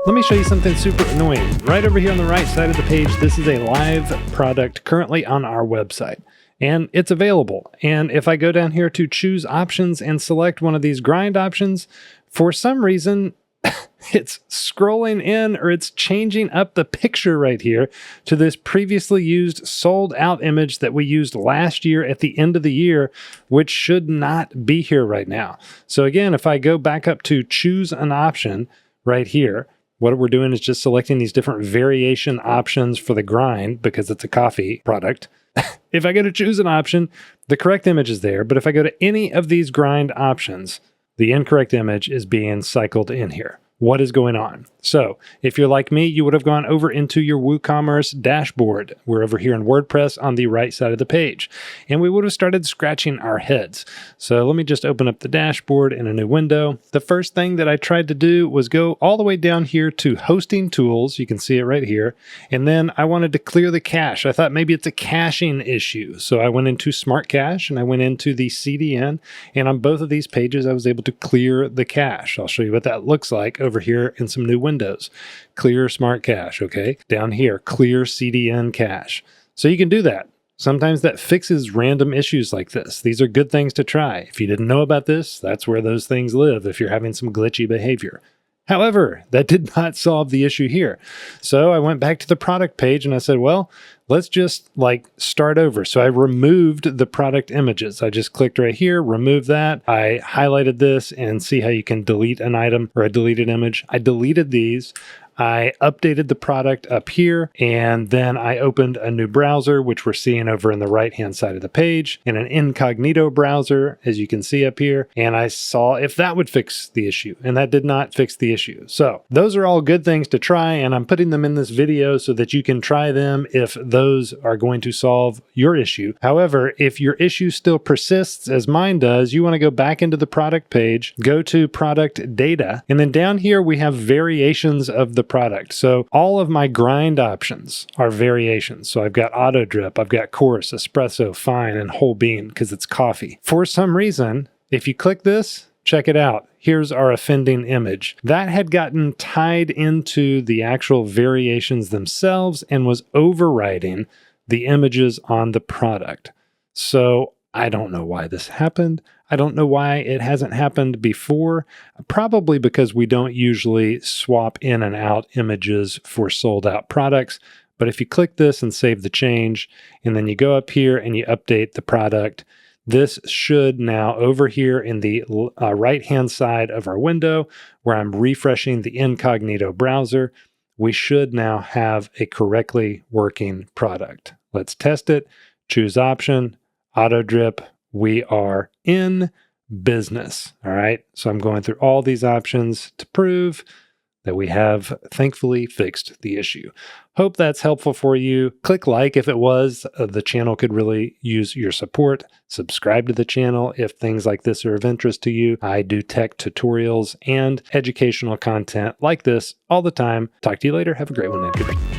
Let me show you something super annoying. Right over here on the right side of the page, this is a live product currently on our website, and it's available. And if I go down here to choose options and select one of these grind options, for some reason, it's scrolling in or it's changing up the picture right here to this previously used sold out image that we used last year at the end of the year, which should not be here right now. So again, if I go back up to choose an option right here, what we're doing is just selecting these different variation options for the grind because it's a coffee product. If I go to choose an option, the correct image is there. But if I go to any of these grind options, the incorrect image is being cycled in here. What is going on? So if you're like me, you would have gone over into your WooCommerce dashboard. We're over here in WordPress on the right side of the page, and we would have started scratching our heads. So let me just open up the dashboard in a new window. The first thing that I tried to do was go all the way down here to hosting tools. You can see it right here. And then I wanted to clear the cache. I thought maybe it's a caching issue. So I went into Smart Cache and I went into the CDN, and on both of these pages, I was able to clear the cache. I'll show you what that looks like over here in some new windows. Clear Smart Cache, okay? Down here, clear CDN cache. So you can do that. Sometimes that fixes random issues like this. These are good things to try. If you didn't know about this, that's where those things live if you're having some glitchy behavior. However, that did not solve the issue here. So I went back to the product page and I said, well, let's just start over. So I removed the product images. I just clicked right here, remove that. I highlighted this and see how you can delete an item or a deleted image. I deleted these. I updated the product up here, and then I opened a new browser, which we're seeing over in the right-hand side of the page, in an incognito browser, as you can see up here, and I saw if that would fix the issue, and that did not fix the issue. So those are all good things to try, and I'm putting them in this video so that you can try them if those are going to solve your issue. However, if your issue still persists, as mine does, you want to go back into the product page, go to product data, and then down here we have variations of the product. So all of my grind options are variations. So I've got auto drip, I've got coarse, espresso, fine, and whole bean because it's coffee. For some reason, if you click this, check it out. Here's our offending image. That had gotten tied into the actual variations themselves and was overriding the images on the product. So I don't know why this happened. I don't know why it hasn't happened before. Probably because we don't usually swap in and out images for sold out products. But if you click this and save the change, and then you go up here and you update the product, this should now over here in the right-hand side of our window, where I'm refreshing the incognito browser, we should now have a correctly working product. Let's test it. Choose option, auto drip. We are in business. All right. So I'm going through all these options to prove that we have thankfully fixed the issue. Hope that's helpful for you. Click like if it was. The channel could really use your support. Subscribe to the channel if things like this are of interest to you. I do tech tutorials and educational content like this all the time. Talk to you later. Have a great one and goodbye.